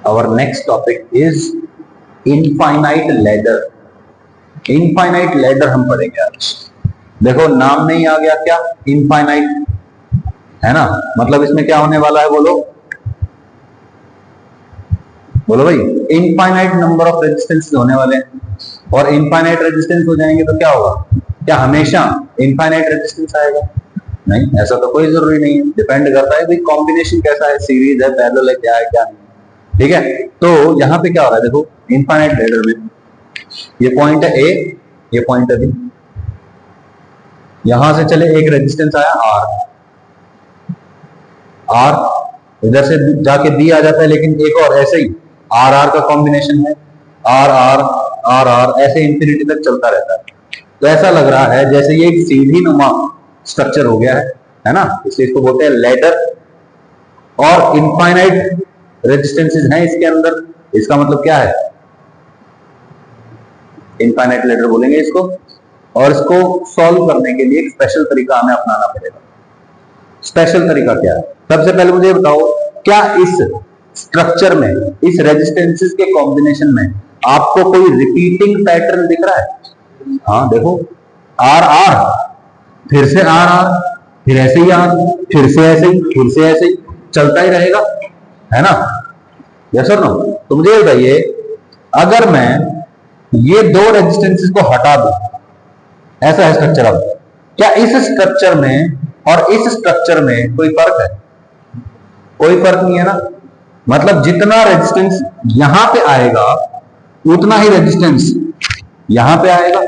Our next topic is infinite ladder. Infinite ladder हम पढ़ेंगे आज। देखो नाम में ही आ गया क्या, इनफाइनाइट है ना, मतलब इसमें क्या होने वाला है, बोलो बोलो भाई, इनफाइनाइट नंबर ऑफ रेजिस्टेंस होने वाले हैं। और इनफाइनाइट रेजिस्टेंस हो जाएंगे तो क्या होगा, क्या हमेशा इनफाइनाइट रेजिस्टेंस आएगा? नहीं, ऐसा तो कोई जरूरी नहीं है, डिपेंड करता है भाई कॉम्बिनेशन कैसा है, सीरीज है, पैरेलल है, क्या है क्या नहीं। ठीक है, तो यहाँ पे क्या हो रहा है, देखो इनफाइनाइट लैडर में ये पॉइंट है ए, ये पॉइंट है बी, यहां से चले एक रेजिस्टेंस आया आर, आर इधर से जाके बी आ जाता है, लेकिन एक और ऐसे ही आर आर का कॉम्बिनेशन है, आर आर आर आर ऐसे इंफिनिटी तक चलता रहता है। तो ऐसा लग रहा है जैसे ये एक सीढ़ी नुमा स्ट्रक्चर हो गया है ना, इसलिए इसको बोलते हैं लैडर। और इनफाइनाइट रेजिस्टेंसेस हैं इसके अंदर, इसका मतलब क्या है, इनफाइनाइट लैडर बोलेंगे इसको। और इसको सॉल्व करने के लिए एक स्पेशल तरीका हमें अपनाना पड़ेगा। स्पेशल तरीका क्या है? सबसे पहले मुझे बताओ, क्या इस स्ट्रक्चर में, इस रेजिस्टेंसेस के कॉम्बिनेशन में आपको कोई रिपीटिंग पैटर्न दिख रहा है? हाँ देखो, आर आर, फिर से आर आर, फिर ऐसे ही आर, फिर से ऐसे ही, फिर से ऐसे ही चलता ही रहेगा, है ना? यस और नो? तो मुझे ये बताइए, अगर मैं ये दो रेजिस्टेंसेस को हटा दूं, ऐसा है स्ट्रक्चर, अब क्या इस स्ट्रक्चर में और इस स्ट्रक्चर में कोई फर्क है? कोई फर्क नहीं है ना। मतलब जितना रेजिस्टेंस यहां पे आएगा उतना ही रेजिस्टेंस यहां पे आएगा।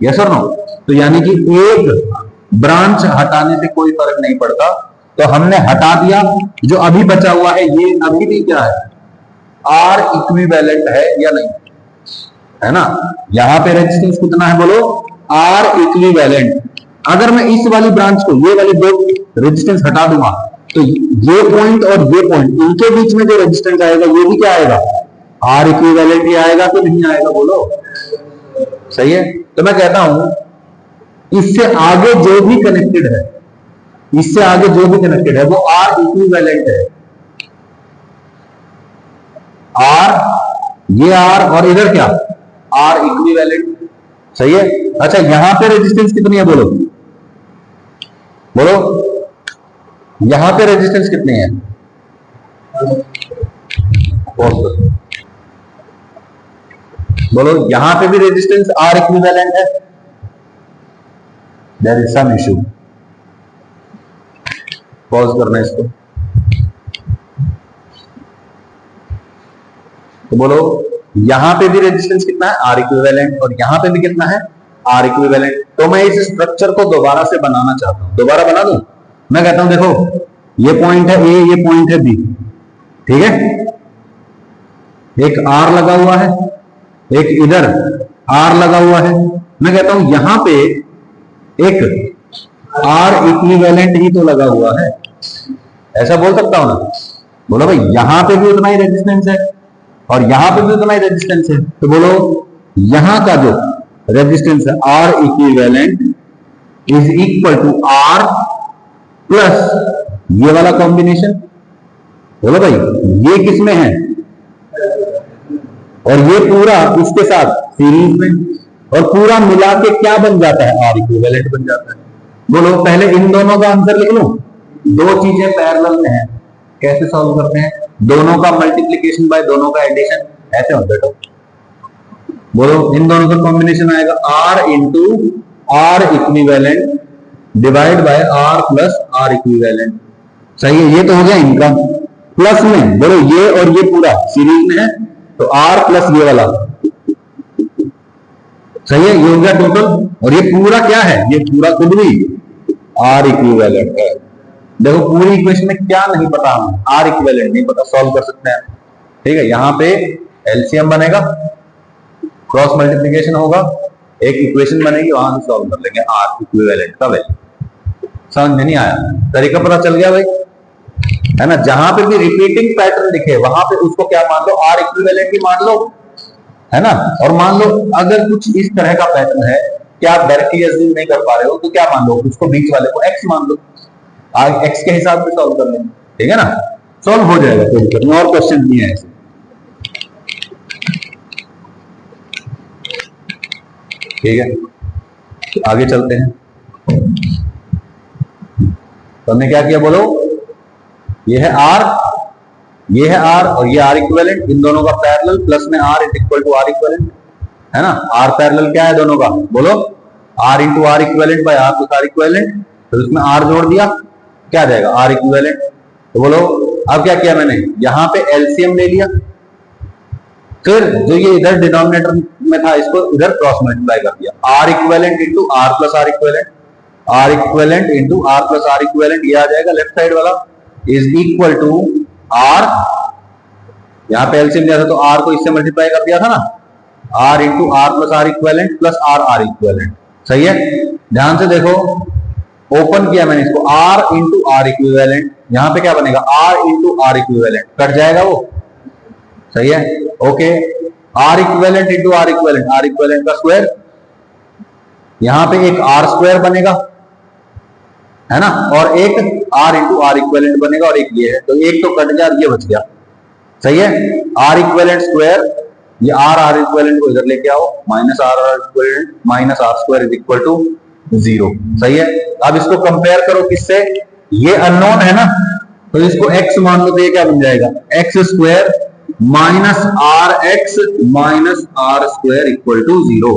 यस और नो? तो यानी कि एक ब्रांच हटाने से कोई फर्क नहीं पड़ता, तो हमने हटा दिया, जो अभी बचा हुआ है ये अभी भी क्या है, आर इक्विवेलेंट है या नहीं, है ना? यहां पे रेजिस्टेंस कितना है बोलो, आर इक्विवेलेंट। अगर मैं इस वाली ब्रांच को, ये वाली दो रेजिस्टेंस हटा दूंगा, तो ये पॉइंट और ये पॉइंट, इनके बीच में जो रेजिस्टेंस आएगा ये भी क्या आएगा, आर इक्विवेलेंट ही आएगा, तो नहीं आएगा बोलो? सही है। तो मैं कहता हूं इससे आगे जो भी कनेक्टेड है, इससे आगे जो भी कनेक्टेड है वो आर इक्विवेलेंट है। आर, ये आर और इधर क्या, आर इक्विवेलेंट। सही है। अच्छा, यहां पे रेजिस्टेंस कितनी है बोलो, बोलो यहां पे रेजिस्टेंस कितनी है? बोलो यहां पे भी रेजिस्टेंस आर इक्विवेलेंट है? There is some issue. Pause करना इसको। तो बोलो यहां पे भी रेजिस्टेंस कितना है, आर इक्विवेलेंट, और यहां पे भी कितना है, आर इक्विवेलेंट। तो मैं इस स्ट्रक्चर को दोबारा से बनाना चाहता हूं, दोबारा बना दूं? मैं कहता हूं देखो, ये पॉइंट है ए, ये पॉइंट है बी, ठीक है, एक आर लगा हुआ है, एक इधर आर लगा हुआ है। मैं कहता हूं यहां पे एक आर इक्विवेलेंट ही तो लगा हुआ है, ऐसा बोल सकता हूं ना? बोलो भाई यहां पे भी उतना ही रेजिस्टेंस है और यहां पे भी उतना ही रेजिस्टेंस है, तो बोलो यहां का जो रेजिस्टेंस है R equivalent is equal to R plus ये वाला कॉम्बिनेशन। बोलो भाई ये किसमें है, और ये पूरा इसके साथ सीरीज में, और पूरा मिला के क्या बन जाता है, आर इक्विवेलेंट बन जाता है। बोलो पहले इन दोनों का आंसर लिख लो। दो चीजें पैरेलल में है, कैसे सॉल्व करते हैं? दोनों का मल्टीप्लीकेशन बाय दोनों का एडिशन, ऐसे होता है। बोलो इन दोनों का कॉम्बिनेशन आएगा R into R equivalent divide by R plus R equivalent. सही है, ये तो हो गया इनका। प्लस में बोलो ये और ये पूरा सीरीज में है, तो आर प्लस ये वाला, सही है, ये हो गया टोटल। और ये पूरा क्या है, ये पूरा खुद भी आर इक्विवेलेंट है। देखो पूरी इक्वेशन में क्या नहीं पता हमें, आर इक्विवेलेंट नहीं पता, सॉल्व कर सकते हैं। ठीक है, यहां पे एलसीएम बनेगा, क्रॉस मल्टीप्लीकेशन होगा, एक इक्वेशन बनेगी, वहां से सॉल्व कर लेंगे आर इक्विवेलेंट का वैल्यू। समझ में नहीं आया? तरीका पता चल गया भाई, है ना? जहां पे भी रिपीटिंग पैटर्न दिखे वहां पे उसको क्या मान लो, आर इक्विवेलेंट ही मान लो, है ना? और मान लो अगर कुछ इस तरह का पैटर्न है कि आप डायरेक्टली अज्यूम नहीं कर पा रहे हो, तो क्या मान लो, उसको बीच वाले को एक्स मान लो, एक्स के हिसाब से सॉल्व कर लेंगे। ठीक है ना, सॉल्व हो जाएगा, कोई दिक्कत नहीं, और क्वेश्चन नहीं है ऐसे। ठीक है, आगे चलते हैं। तो हमने क्या किया बोलो, ये है आर, ये है आर और ये आर इक्विवेलेंट, इन दोनों का पैरेलल प्लस में R is equal to R equivalent, है ना। आर पैरेलल क्या है दोनों का बोलो, R into R equivalent by R plus R equivalent. तो इसमें आर जोड़ दिया, क्या जाएगा आर इक्विवेलेंट। तो बोलो अब क्या किया मैंने, यहां पे एलसीएम ले लिया, फिर जो ये इधर डिनोमिनेटर में था इसको इधर क्रॉस मल्टीप्लाई कर दिया, R equivalent into R plus R equivalent, R equivalent into R plus R equivalent, ये आ जाएगा लेफ्ट साइड वाला इज इक्वल टू आर, यहां पे एलसीएम लिया था तो आर को इससे मल्टीप्लाई कर दिया था ना, R into R plus R equivalent plus R R equivalent. सही है, ध्यान से देखो, ओपन किया मैंने इसको, आर इंटू आर इक्विवेलेंट, यहां पे क्या बनेगा R into R equivalent, cut जाएगा वो। सही है, okay, R equivalent into R equivalent, R equivalent का स्क्वायर, यहां पे एक आर स्क्वायर बनेगा, है ना, और एक आर इंटू आर इक्विवेलेंट बनेगा, और एक ये है, तो एक तो कट गया, ये बच गया। सही है, आर इक्विवेलेंट स्क्वायर, ये आर आर इक्विवेलेंट को इधर लेके आओ, minus R R equivalent minus are square is equal to 0। सही है, अब इसको कंपेयर करो किससे, ये अननोन है ना, तो इसको x मान लो, तो ये क्या बन जाएगा x square minus r x minus are square equal to 0।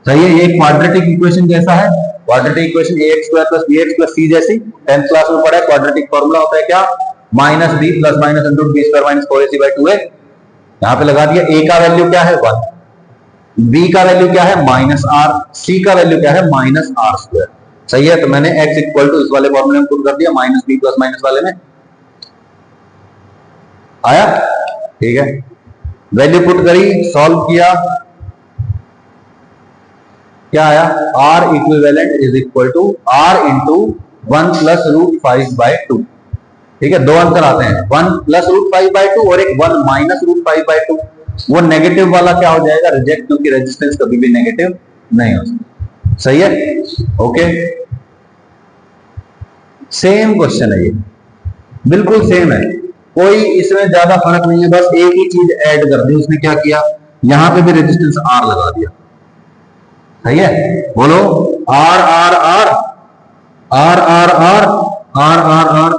सही है, ये क्वाड्रेटिक इक्वेशन जैसा है, quadratic equation a x square plus b x plus c जैसी 10th क्लास में पढ़ा है। क्वाड्रेटिक फॉर्मूला होता है क्या, minus B plus minus under B square minus 4ac by 2a, यहां पे लगा दिया, a का वैल्यू क्या है 1, b का वैल्यू क्या है माइनस आर, c का वैल्यू क्या है माइनस आर स्क्वायर। सही है, तो मैंने x इक्वल टू इस वाले फॉर्मूले में पुट कर दिया, माइनस बी प्लस माइनस वाले में आया, ठीक है, वैल्यू पुट करी, सॉल्व किया, क्या आया, R equivalent is equal to R into 1 plus root 5 by 2। ठीक है, दो आंसर आते हैं, 1 प्लस रूट 5 बाय 2 और एक 1 माइनस रूट 5 बाय 2। वो नेगेटिव वाला क्या हो जाएगा, रिजेक्ट, क्योंकि रेजिस्टेंस कभी भी नेगेटिव नहीं हो सकता। सही है, ओके, सेम क्वेश्चन है ये, बिल्कुल सेम है, कोई इसमें ज्यादा फर्क नहीं है, बस एक ही चीज ऐड कर दी उसने, क्या किया, यहां पे भी रेजिस्टेंस आर लगा दिया। सही है, बोलो R R R R R R R R R,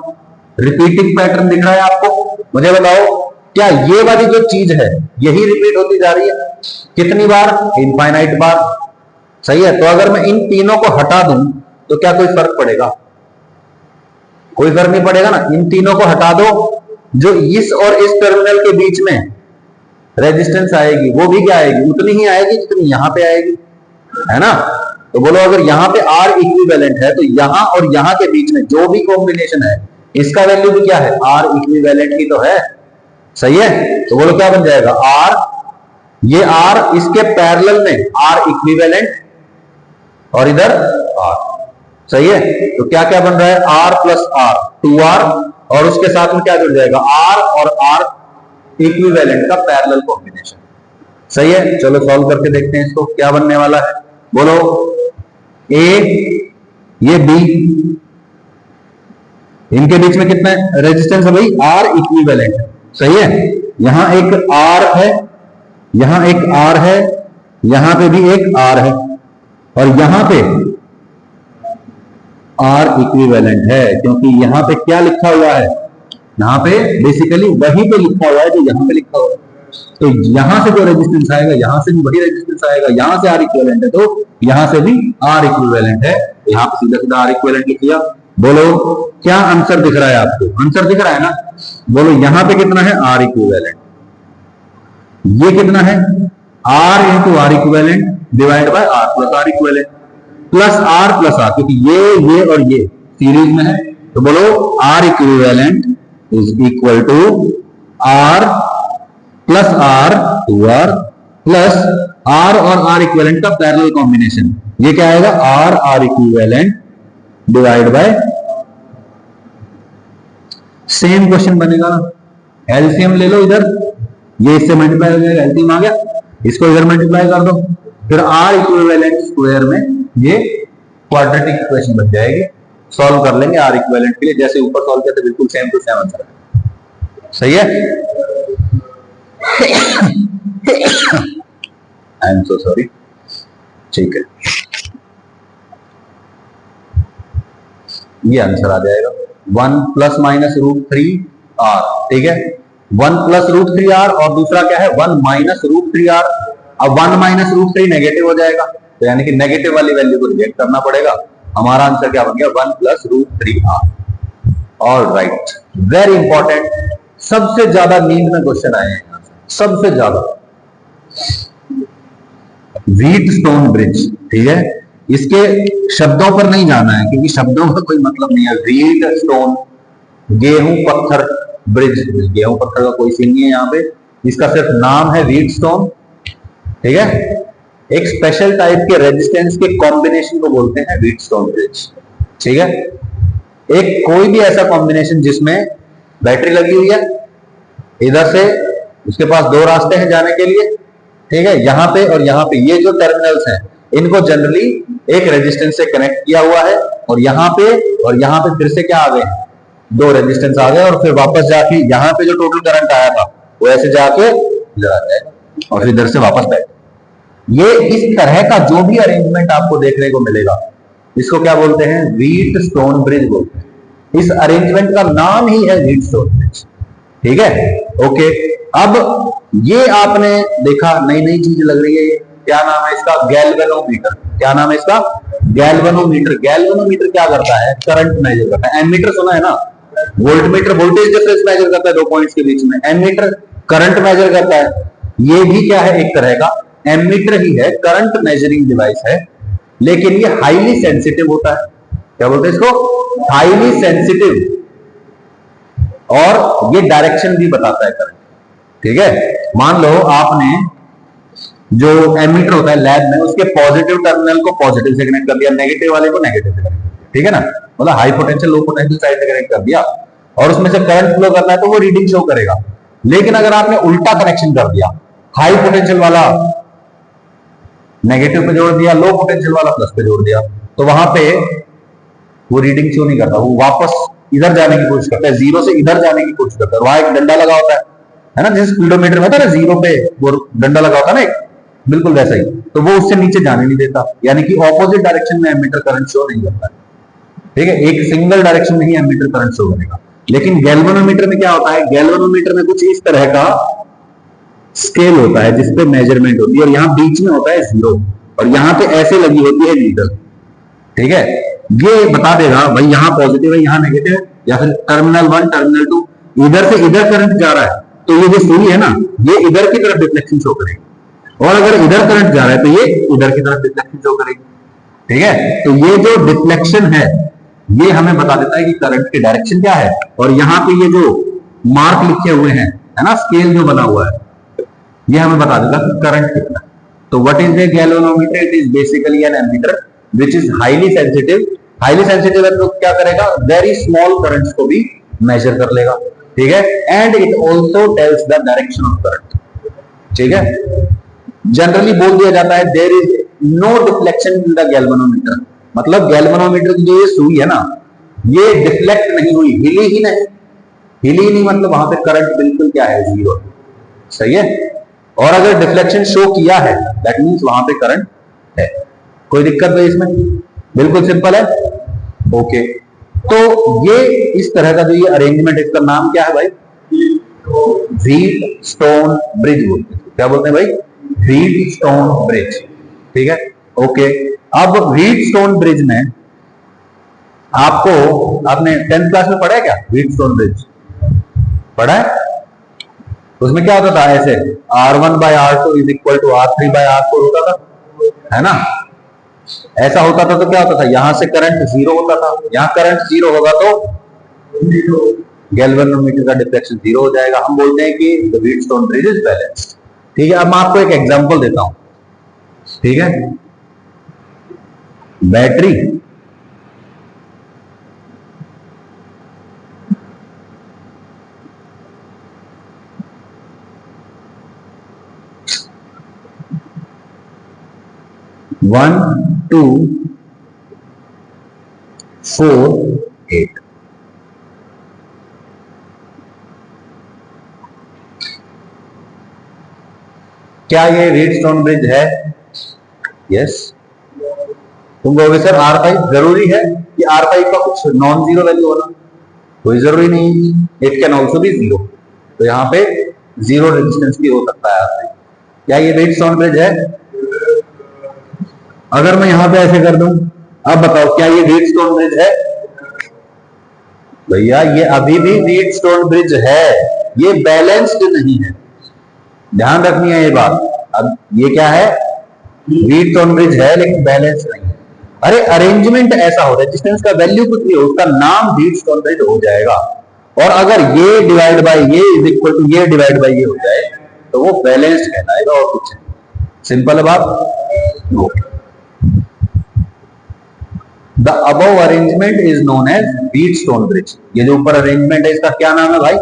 repeating pattern दिख रहा है आपको, मुझे बताओ क्या ये वाली जो चीज है यही रिपीट होती जा रही है, कितनी बार, इनफाइनाइट बार। सही है, तो अगर मैं इन तीनों को हटा दूं तो क्या कोई फर्क पड़ेगा, कोई फर्क नहीं पड़ेगा ना, इन तीनों को हटा दो, जो इस और इस टर्मिनल के बीच में रेजिस्टेंस आएगी वो भी क्या आएगी, उतनी ही आएगी जितनी यहां पे आएगी, है ना। तो बोलो अगर यहां पे R इक्विवेलेंट है तो यहां और यहां के बीच में जो भी कॉम्बिनेशन है इसका वैल्यू भी क्या है, R इक्विवेलेंट ही तो है। सही है, तो बोलो क्या बन जाएगा, R, ये R इसके पैरेलल में R इक्विवेलेंट और इधर R। सही है, तो क्या क्या बन रहा है, R प्लस R 2R, और उसके साथ में क्या जुड़ जाएगा, R और R इक्विवेलेंट का पैरेलल कॉम्बिनेशन। सही है, चलो सॉल्व करके देखते हैं इसको, क्या बनने वाला है, बोलो A, ये B, इनके बीच में कितना है रेजिस्टेंस है भाई, R इक्विवेलेंट। सही है, यहां एक R है, यहां एक R है, यहां पे भी एक R है, और यहां पे R इक्विवेलेंट है, क्योंकि यहां पे क्या लिखा हुआ है, यहां पे बेसिकली वहीं पे लिखा हुआ है जो यहां पे लिखा हुआ है, तो यहां से जो रेजिस्टेंस आएगा यहां से भी वही रेजिस्टेंस आएगा, यहां से R इक्विवेलेंट है तो यहां से भी R इक्विवेलेंट है, यहां पे सीधा सीधा R इक्विवेलेंट लिख लिया। बोलो क्या आंसर दिख रहा है आपको, आंसर दिख रहा है ना, बोलो यहां पे कितना है R इक्विवेलेंट, ये कितना है R into R equivalent divide by R plus R equivalent plus R plus R, क्योंकि ये और ये सीरीज में है, तो बोलो R equivalent is equal to R plus R 2R plus R और R इक्विवेलेंट का पैरेलल कॉम्बिनेशन, ये क्या आएगा, R R equivalent divide by, same question बनेगा ना, एलसीएम ले लो इधर, ये इससे मल्टीप्लाई हो जाएगा, एलसीएम आ गया, इसको इधर मल्टीप्लाई कर दो, फिर R इक्विवेलेंट स्क्वायर में ये क्वाड्रेटिक इक्वेशन बन जाएगी। सॉल्व कर लेंगे R इक्विवेलेंट के लिए, जैसे ऊपर सॉल्व किया था बिल्कुल सेम टू सेम आंसर है। सही है, आई एम सो सॉरी। ठीक है, ये आंसर आ जाएगा 1 ± √3r। ठीक है, 1 + √3r और दूसरा क्या है 1 - √3r। अब 1 - √3 नेगेटिव हो जाएगा, तो यानी कि नेगेटिव वाली वैल्यू को रिजेक्ट करना पड़ेगा। हमारा आंसर क्या बन गया 1 + √3r। All right, very important, सबसे ज्यादा नींद में क्वेश्चन आए हैं सबसे ज्यादा। व्हीटस्टोन ब्रिज, ठीक है, इसके शब्दों पर नहीं जाना है क्योंकि शब्दों का कोई मतलब नहीं है। व्हीटस्टोन, गेहूं पत्थर ब्रिज, गेहूं पत्थर का कोई सीन नहीं है यहाँ पे, इसका सिर्फ नाम है व्हीटस्टोन। ठीक है, एक स्पेशल टाइप के रेजिस्टेंस के कॉम्बिनेशन को बोलते हैं व्हीटस्टोन ब्रिज। ठीक है, एक कोई भी ऐसा कॉम्बिनेशन जिसमें बैटरी लगी हुई है, इधर से उसके पास दो रास्ते हैं जाने के लिए, ठीक है, यहाँ पे और यहाँ पे, ये जो टर्मिनल्स हैं इनको जनरली एक रेजिस्टेंस से कनेक्ट किया हुआ है, और यहाँ पे फिर से क्या आ गए, दो रेजिस्टेंस आ गए, और फिर वापस जाके यहाँ पे जो टोटल करंट आया था वो ऐसे जाके इधर आ जाएगा और फिर इधर से वापस बैठ। ये इस तरह का जो भी अरेंजमेंट आपको देखने को मिलेगा इसको क्या बोलते हैं, व्हीटस्टोन ब्रिज बोलते हैं। इस अरेंजमेंट का नाम ही है व्हीटस्टोन ब्रिज। ठीक है, ओके। अब ये आपने देखा नई नई चीज लग रही है, ये क्या नाम है इसका, गैल्वेनोमीटर। क्या नाम है इसका, गैल्वेनोमीटर। गैल्वेनोमीटर क्या करता है, करंट मेजर करता है। एमीटर सुना है ना, वोल्टमीटर वोल्टेज डिफरेंस मेजर करता है दो पॉइंट्स के बीच में, एमीटर करंट मेजर करता है। ये भी क्या है, एक तरह का एमीटर ही है, करंट मेजरिंग डिवाइस है, लेकिन ये हाईली सेंसिटिव होता है। क्या बोलते हैं इसको, हाईली सेंसिटिव, और ये डायरेक्शन भी बताता है करंट। ठीक है, मान लो आपने जो एमीटर होता है लैब में, उसके पॉजिटिव टर्मिनल को पॉजिटिव से कनेक्ट कर दिया, नेगेटिव वाले को नेगेटिव से कनेक्ट कर दिया, ठीक है ना, मतलब high potential low potential side से कनेक्ट कर दिया, और उसमें से करंट फ्लो करना है तो वो रीडिंग शो करेगा। लेकिन अगर आपने उल्टा कनेक्शन कर दिया, हाई पोटेंशियल वाला नेगेटिव पे जोड़ दिया, लो पोटेंशियल वाला प्लस पे जोड़ दिया, तो वहां पे वो रीडिंग शो नहीं करता, वो वापस इधर जाने की कोशिश करता है, जीरो से इधर जाने की कोशिश करता है। वहां एक डंडा लगा होता है ना, जैसे स्पीडोमीटर में था ना, जीरो पे वो डंडा लगा होता है ना, बिल्कुल वैसा ही, तो वो उससे नीचे जाने नहीं देता, यानी कि ऑपोजिट डायरेक्शन में एमीटर करंट शो नहीं करता है। ठीक है, एक सिंगल डायरेक्शन में ही एमीटर करंट शो करेगा। लेकिन गैल्वेनोमीटर में क्या होता है, गैल्वेनोमीटर में कुछ इस तरह का स्केल होता है जिसपे मेजरमेंट होती है, और यहाँ बीच में होता है जीरो, और यहाँ पे ऐसे लगी होती है नीडल। ठीक है, ये बता देगा भाई यहाँ पॉजिटिव है यहाँ नेगेटिव है, या फिर टर्मिनल 1 टर्मिनल 2, इधर से इधर करंट जा रहा है तो ये जो सुई है ना, ये इधर की तरफ डिफ्लेक्शन शो करेगी, और अगर इधर करंट जा रहा है तो ये इधर की तरफ डिफ्लेक्शन शो करेगी। ठीक है, तो ये जो डिफ्लेक्शन है ये हमें बता देता है कि करंट की डायरेक्शन क्या है, और यहाँ पे ये जो मार्क लिखे हुए हैं है ना, स्केल जो बना हुआ है, ये हमें बता देगा कि करंट कितना है। तो what is the galvanometer, it is basically an ammeter which is highly sensitive. Highly sensitive है तो क्या करेगा, वेरी स्मॉल करंट्स को भी मेजर कर लेगा। ठीक है, and it also tells the direction of current. ठीक है, जनरली बोल दिया जाता है there is no deflection in the galvanometer, मतलब गैल्वेनोमीटर की जो ये सुई है ना, ये डिफ्लेक्ट नहीं हुई, हिली ही नहीं, हिली ही नहीं, मतलब वहां पे करंट बिल्कुल क्या है, जीरो। सही है, और अगर डिफ्लेक्शन शो किया है दैट मींस वहां पे करंट है। कोई दिक्कत नहीं इसमें, बिल्कुल सिंपल है। ओके, तो ये इस तरह का जो ये अरेंजमेंट, इसका नाम क्या है भाई, व्हीटस्टोन ब्रिज बोलते हैं। क्या बोलते हैं भाई, व्हीटस्टोन ब्रिज। ठीक है, ओके। अब व्हीटस्टोन ब्रिज में आपको, आपने 10th क्लास में पढ़ा है क्या व्हीटस्टोन ब्रिज, पढ़ा है? उसमें क्या होता था, ऐसे R1/R2 is equal to R3/R4 होता था, है ना, ऐसा होता था। तो क्या होता था, यहां से करंट जीरो होता था, यहां करंट जीरो होगा तो गैल्वेनोमीटर का डिफ्लेक्शन जीरो हो जाएगा। हम बोलते हैं कि the Wheatstone bridge is balanced. ठीक है, अब मैं आपको एक एग्जांपल देता हूं। ठीक है, बैटरी वन टू 4 8, क्या ये व्हीटस्टोन ब्रिज है? यस, तुम कहोगे सर R5 जरूरी है कि R5 का कुछ नॉन जीरो वैल्यू होना? कोई जरूरी नहीं, it can also be zero. तो यहाँ पे जीरो रेजिस्टेंस भी हो सकता है R5। क्या ये व्हीटस्टोन ब्रिज है? अगर मैं यहां पे ऐसे कर दूं, अब बताओ क्या ये व्हीटस्टोन ब्रिज है? भैया ये अभी भी व्हीटस्टोन ब्रिज है, ये बैलेंस्ड नहीं है, ध्यान रखनी है ये बात। अब ये क्या है? व्हीटस्टोन ब्रिज है लेकिन बैलेंस नहीं है। अरे अरेंजमेंट ऐसा हो, रेजिस्टेंस का वैल्यू कुछ भी हो, उसका नाम व्हीटस्टोन ब्रिज हो जाएगा। और अगर ये डिवाइड बाय ये इज इक्वल टू ये डिवाइड बाय ये हो जाए तो वो बैलेंस्ड कहलाएगा और कुछ नहीं। सिंपल है बात। The above arrangement is known as Wheatstone bridge. ये जो ऊपर अरेंजमेंट है इसका क्या नाम है भाई?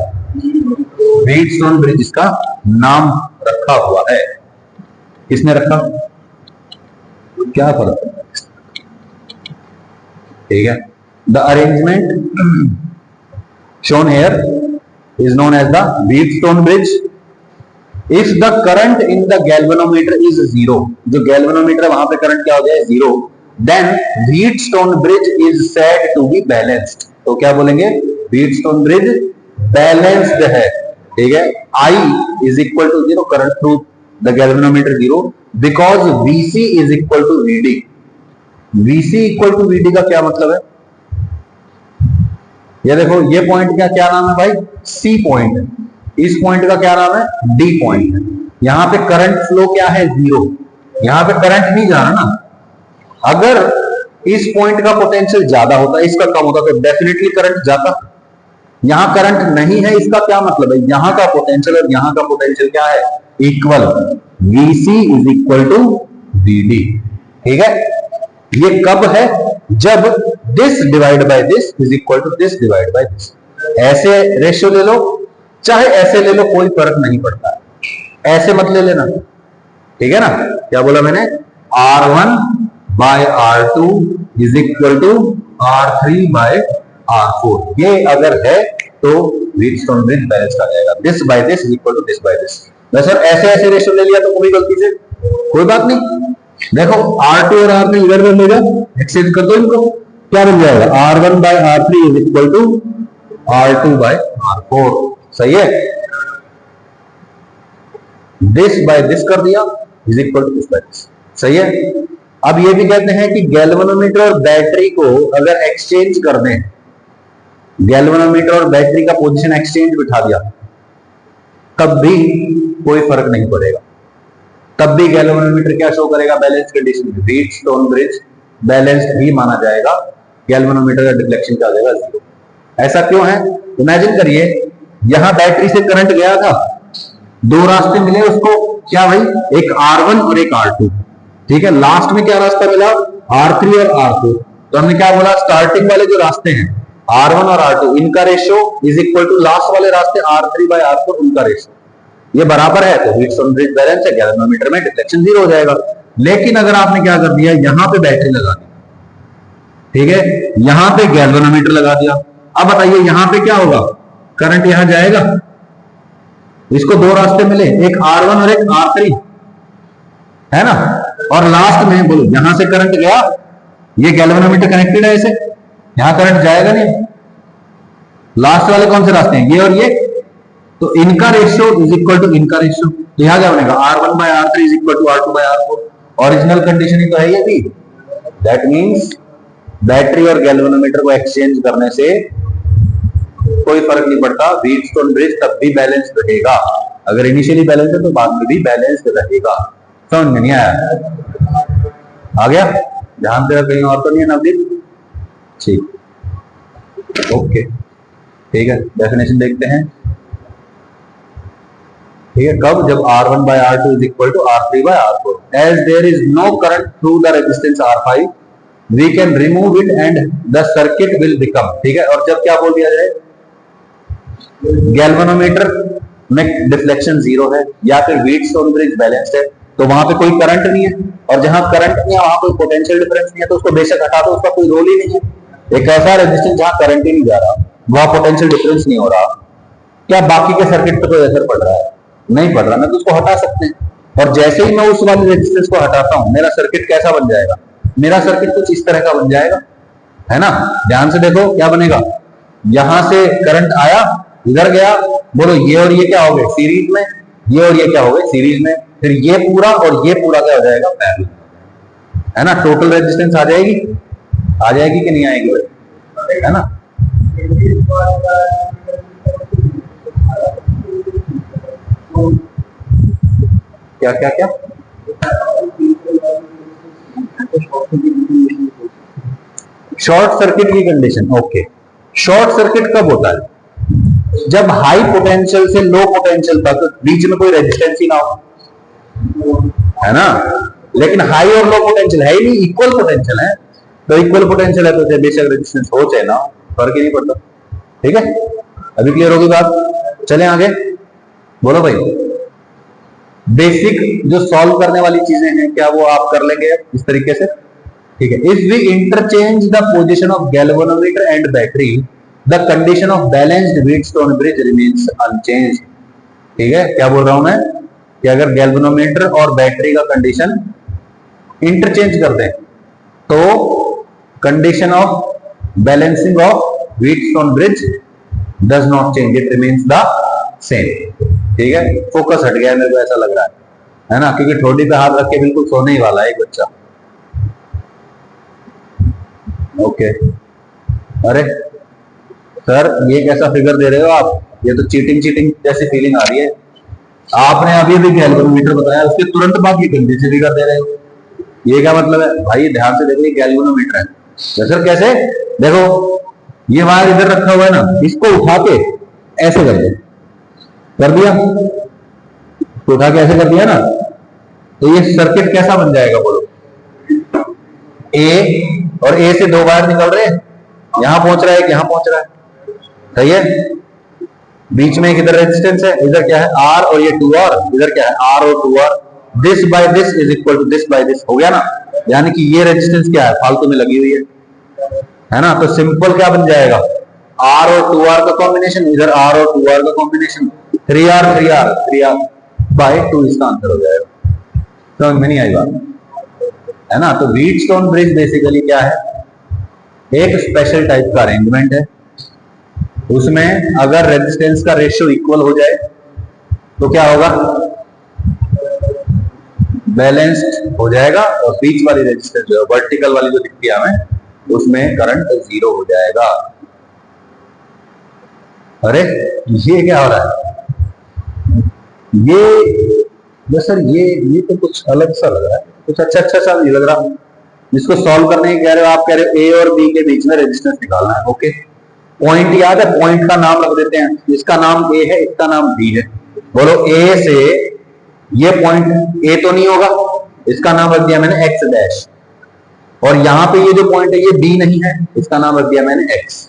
व्हीटस्टोन ब्रिज इसका नाम रखा हुआ है। किसने रखा? क्या फर्क? ठीक है। The arrangement shown here is known as the Wheatstone bridge. If the current in the galvanometer is zero, जो galvanometer है वहां पे करंट क्या हो जाए? Zero, then Wheatstone bridge is said to be balanced. तो क्या बोलेंगे? Wheatstone bridge balanced है, ठीक है। I is equal to zero, current through the galvanometer zero, because VC is equal to VD. VC equal to VD का क्या मतलब है? ये देखो, ये पॉइंट का क्या नाम है भाई? सी पॉइंट है। इस पॉइंट का क्या नाम है? डी पॉइंट है। यहां पे करंट फ्लो क्या है? जीरो। यहां पे करंट नहीं जा रहा ना। अगर इस पॉइंट का पोटेंशियल ज्यादा होता, इसका कम होता, तो डेफिनेटली करंट जाता। यहां करंट नहीं है, इसका क्या मतलब है? यहां का पोटेंशियल और यहां का पोटेंशियल क्या है? Equal. VC is equal to VD, ठीक है। ये कब है? जब this divide by this is equal to this divide by this. ऐसे रेशियो ले लो चाहे ऐसे ले लो, कोई फर्क नहीं पड़ता है। ऐसे मत ले लेना, ठीक है ना। क्या बोला मैंने? R1 by R2 is equal to R3 by R4। ये अगर है तो व्हीटस्टोन ब्रिज बैलेंस आ जाएगा। This by this is equal to this by this. Sir ऐसे ऐसे रेशियो ले लिया तो कोई गलती से, कोई बात नहीं। देखो R2 और R3 इधर कर लेगा, एक्सचेंज कर दो इनको, क्या बन जाएगा? R1 by R3 is equal to R2 by R4। सही है। दिस बाय दिस कर दिया is equal to this by this. सही है। अब ये भी कहते हैं कि गैल्वेनोमीटर और बैटरी को अगर एक्सचेंज कर दें, गैल्वेनोमीटर और बैटरी का पोजीशन एक्सचेंज बिठा दिया, तब भी कोई फर्क नहीं पड़ेगा। तब भी गैल्वेनोमीटर क्या शो करेगा? बैलेंस कंडीशन में। व्हीटस्टोन ब्रिज बैलेंस्ड भी माना जाएगा। गैल्वेनोमीटर का डिफ्लेक्शन क्या हो जाएगा? जीरो। ऐसा क्यों है? इमेजिन करिए, यहां बैटरी से करंट गया था, दो रास्ते मिले उसको, क्या भाई? एक R1 और एक R2, ठीक है। लास्ट में क्या रास्ता मिला? R3 और R4। तो हमने क्या बोला? स्टार्टिंग वाले जो रास्ते हैं R1 और R2, इनका ratio is equal to last वाले रास्ते R3 बाय R4, उनका रेशियो। ये बराबर है तो व्हीटस्टोन ब्रिज बैलेंस है, गैल्वेनोमीटर में डिफ्लेक्शन जीरो हो जाएगा। लेकिन अगर आपने क्या कर दिया, यहां पे बैटरी लगा दी, ठीक है, यहां पे गैल्वेनोमीटर लगा दिया, अब बताइए यहां पे क्या होगा? करंट यहां जाएगा। इसको दो रास्ते मिले, एक R1 और एक R3, है ना। और लास्ट में बोलो यहां से करंट गया, ये गैल्वेनोमीटर कनेक्टेड है ऐसे, यहां करंट जाएगा नहीं। लास्ट वाले कौन से रास्ते हैं? ये और ये। तो इनका रेशियो इज इक्वल टू इनका रेशियो। तो यहां क्या बनेगा? R1 by R3 is equal to R2 by R4। Original condition ही तो है ये भी। दैट मींस बैटरी और गैल्वेनोमीटर को एक्सचेंज करने से कोई फर्क नहीं पड़ता, व्हीटस्टोन ब्रिज तब भी बैलेंस रहेगा। अगर इनिशियली बैलेंस है तो बाद में भी बैलेंस रहेगा। समझ में नहीं आया? आ गया? ध्यान देगा कहीं और तो नहीं है नवदीप? ठीक, ओके, ठीक है। डेफिनेशन देखते हैं, ठीक है। कब? जब R1 by R2 is equal to R3 by R4. As there is no current through the resistance R5, we can remove it and the circuit will become, ठीक है। और जब क्या बोल दिया जाए? गैल्वेनोमीटर में डिफ्लेक्शन जीरो है या फिर व्हीटस्टोन ब्रिज बैलेंस्ड है, तो वहां पे कोई करंट नहीं है। और जहां करंट नहीं है वहां कोई पोटेंशियल डिफरेंस नहीं है, तो उसको बेशक हटा दो, उसका कोई रोल ही नहीं है। एक ऐसा रेजिस्टेंस जहां करंट ही नहीं जा रहा, वहां पोटेंशियल डिफरेंस नहीं हो रहा, क्या बाकी के सर्किट पे कोई असर पड़ रहा है? नहीं पड़ रहा, मैं तो उसको हटा सकते हैं। और जैसे ही मैं उस वाले रेजिस्टेंस को हटाता हूं, मेरा सर्किट कैसा बन जाएगा? मेरा सर्किट कुछ इस तरह का बन जाएगा, है ना। ध्यान से देखो क्या बनेगा, यहां से करंट आया, इधर गया, बोलो ये और ये क्या हो गए सीरीज में, ये और ये क्या हो गए सीरीज में, फिर ये पूरा और ये पूरा क्या हो जाएगा पैरेलल, है ना। टोटल रेजिस्टेंस आ जाएगी, आ जाएगी कि नहीं आएगी भाई, है ना। क्या क्या क्या, शॉर्ट सर्किट की कंडीशन, ओके। शॉर्ट सर्किट कब होता है, जब हाई पोटेंशियल से लो पोटेंशियल तक बीच में कोई रेजिस्टेंस ही ना हो, है ना। लेकिन हाई और लो पोटेंशियल है ही नहीं, इक्वल पोटेंशियल है, तो इक्वल पोटेंशियल है तो बेशक रेजिस्टेंस हो चाहे ना, फर्क ही नहीं पड़ता। ठीक है, अभी क्लियर होगी बात, चले आगे, बोलो भाई। बेसिक जो सॉल्व करने वाली चीजें हैं क्या वो आप कर लेंगे इस तरीके से, ठीक है। If we interchange the position of galvanometer and battery, the condition of balanced Wheatstone bridge remains unchanged. ठीक है, क्या बोल रहा हूं मैं कि अगर गैल्वेनोमीटर और बैटरी का कंडीशन इंटरचेंज कर दें तो condition of balancing of Wheatstone bridge does not change, it remains the same. ठीक है, फोकस हट गया मेरे को ऐसा लग रहा है ना, क्योंकि ठोडी पे हाथ रख के बिल्कुल सोने ही वाला है एक बच्चा। ओके, अरे सर ये कैसा फिगर दे रहे हो आप, ये तो चीटिंग चीटिंग जैसी फीलिंग आ रही है। आपने अभी अभी गैल्वेनोमीटर बताया, उसके तुरंत बाद ये गंदी से फिगर दे रहे हो, ये क्या मतलब है भाई, ध्यान से देखो, ये गैल्वेनोमीटर है। सर कैसे, देखो ये वायर इधर रखा हुआ है ना, इसको उठा के ऐसे कर दो, कर दिया, तो उठा के ऐसे कर दिया ना, तो ये सर्किट कैसा बन जाएगा बोलो, ए और ए से दो वायर निकल रहे हैं, यहां पहुंच रहा है कि यहां पहुंच रहा है, सही है। बीच में इधर रेजिस्टेंस है, इधर क्या है आर और ये 2R, इधर क्या है आर और 2R, this by this is equal to this by this, हो गया ना। यानी कि ये रेजिस्टेंस क्या है फालतू में लगी हुई है ना। तो सिंपल क्या बन जाएगा, आर और 2R का कॉम्बिनेशन, इधर आर और 2R का कॉम्बिनेशन, 3R बाय 2 इसका आंसर हो जाएगा। समझ में नहीं आई बात, है ना। तो व्हीटस्टोन ब्रिज बेसिकली क्या है, एक स्पेशल टाइप का अरेंजमेंट है, उसमें अगर रेजिस्टेंस का रेशियो इक्वल हो जाए तो क्या होगा, बैलेंस्ड हो जाएगा, और बीच वाली रेजिस्टेंस जो है वर्टिकल वाली जो दिखती है हमें, उसमें करंट जीरो हो जाएगा। अरे ये क्या हो रहा है, ये सर ये तो कुछ अलग सा लग रहा है, कुछ अच्छा सा नहीं लग रहा। जिसको सॉल्व करने के कह रहे हो आप, कह रहे हो ए और बी के बीच में रेजिस्टेंस निकालना है, ओके। पॉइंट याद है, पॉइंट का नाम रख देते हैं, इसका नाम ए है, इसका नाम बी है, बोलो ए से ये पॉइंट ए तो नहीं होगा, इसका नाम रख दिया मैंने एक्स डैश, और यहां पे ये जो पॉइंट है ये बी नहीं है, इसका नाम रख दिया मैंने एक्स।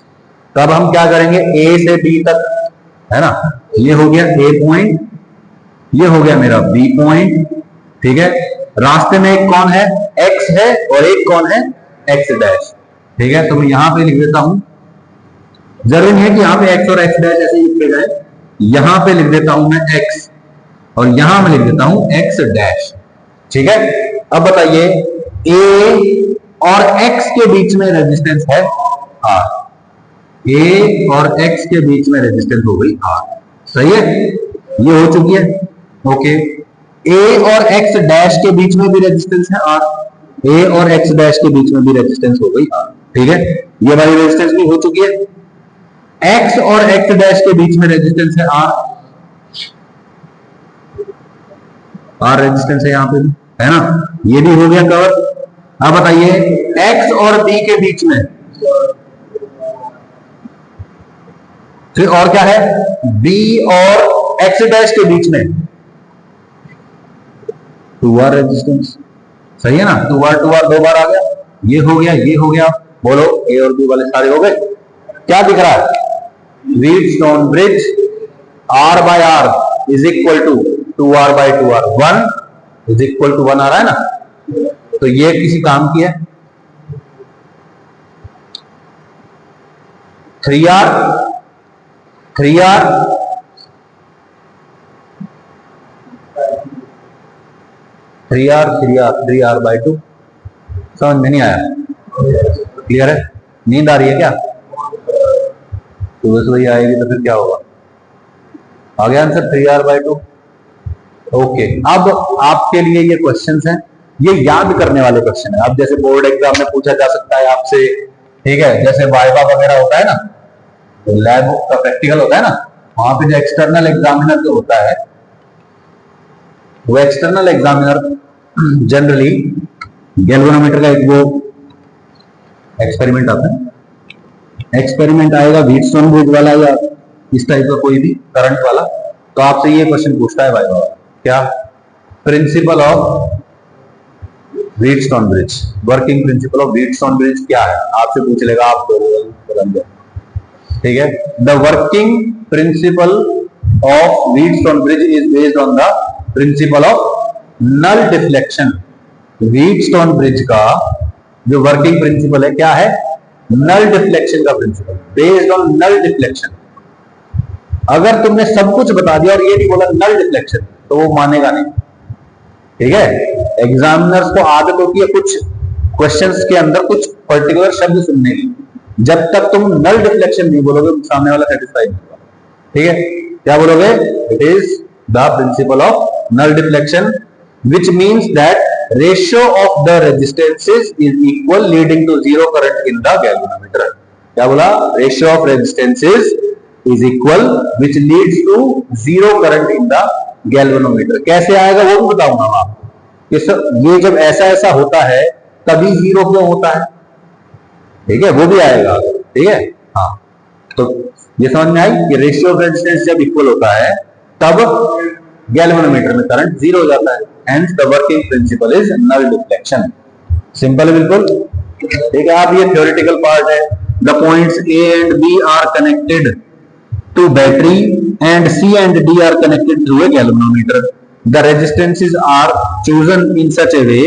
तब हम क्या करेंगे, ए से बी तक, है ना, ये हो गया ए पॉइंट, ये हो गया मेरा बी पॉइंट, ठीक है। रास्ते में एक कौन है, एक्स है, और एक कौन है, एक्स डैश, ठीक है। तो मैं यहां पे लिख देता हूं, जरूरी नहीं है कि यहां पे एक्स और एक्स डैश ऐसे ही लिखे जाए, यहां पे लिख देता हूं मैं एक्स, और यहां मैं लिख देता हूं एक्स डैश, ठीक है। अब बताइए ए और एक्स के बीच में रेजिस्टेंस है आर, ए और एक्स के बीच में रेजिस्टेंस हो गई आर, सही है, ये हो चुकी है, ओके। ए और एक्स डैश के बीच में भी रेजिस्टेंस है आर, ए और एक्स डैश के बीच में भी रेजिस्टेंस हो गई आर, ठीक है, ये वाली रेजिस्टेंस भी हो चुकी है। एक्स और एक्स डैश के बीच में रेजिस्टेंस है आर, आर रेजिस्टेंस है यहां पे भी, है ना, ये भी हो गया कवर। अब बताइए एक्स और बी के बीच में फिर और क्या है, बी और एक्स डैश के बीच में 2R रेजिस्टेंस, सही है ना, 2R दो बार आ गया, ये हो गया, ये हो गया, बोलो ए और बी वाले सारे हो गए। क्या दिख रहा है, Wheatstone bridge R by R is equal to 2R by 2R, 1 is equal to 1 आ रहा है ना, तो ये किसी काम की है। 3R 3R 3R 3R 3R bye 2, समझ में नहीं आया? क्लियर है? नींद आ रही है क्या? सुबह सुबह आएगी तो फिर क्या होगा? आ गया आंसर 3r/2। ओके, अब आपके लिए ये क्वेश्चंस हैं, ये याद करने वाले क्वेश्चन है। अब जैसे बोर्ड एग्जाम में पूछा जा सकता है आपसे, ठीक है, जैसे वाइवा वगैरह होता है ना, तो लैब का प्रैक्टिकल होता है ना, वहां पे जो एक्सटर्नल एग्जामिनर जो होता है, वो एक्सटर्नल एग्जामिनर जनरली गैल्वेनोमीटर का एक वो एक्सपेरिमेंट आता है, एक्सपेरिमेंट आएगा व्हीटस्टोन ब्रिज वाला या इस टाइप का कोई भी करंट वाला, तो आपसे ये क्वेश्चन पूछता है वाइवा, क्या principle of Wheatstone bridge, working principle of Wheatstone bridge क्या है, आपसे पूछ लेगा, आप ठीक है। The working principle of Wheatstone bridge is based on the principle of null deflection. Wheatstone bridge का जो वर्किंग प्रिंसिपल है क्या है? नल डिफ्लेक्शन का principle, based on null deflection. अगर तुमने सब कुछ बता दिया और ये नहीं बोला नल डिफ्लेक्शन, तो वो मानेगा नहीं, ठीक है। एग्जामिनर्स को आदत होती है कुछ क्वेश्चंस के अंदर कुछ पर्टिकुलर शब्द सुनने की, जब तक तुम नल डिफ्लेक्शन नहीं बोलोगे सामने वाला सेटिस्फाई नहीं होगा, ठीक है। क्या बोलोगे? It is the principle of null deflection which means that ratio of the resistances is equal leading to zero current in the galvanometer. क्या बोला? Ratio of resistances is equal which leads to zero current in the galvanometer. कैसे आएगा वो भी बताऊंगा मैं आपको, ये जब ऐसा ऐसा होता है तभी जीरो क्यों होता है, ठीक है, वो भी आएगा, ठीक है। हाँ, तो ये समझ में आई कि रेशियो ऑफ रेजिस्टेंस जब इक्वल होता है तब गैल्वेनोमीटर में करंट जीरो हो जाता है, hence the working principle is null deflection. Simple है बिल्कुल, ठीक है। आप ये थ्योरेटिकल पार्ट है। The points A and B are connected to battery and C and D are connected through a galvanometer. The resistances are chosen in such a way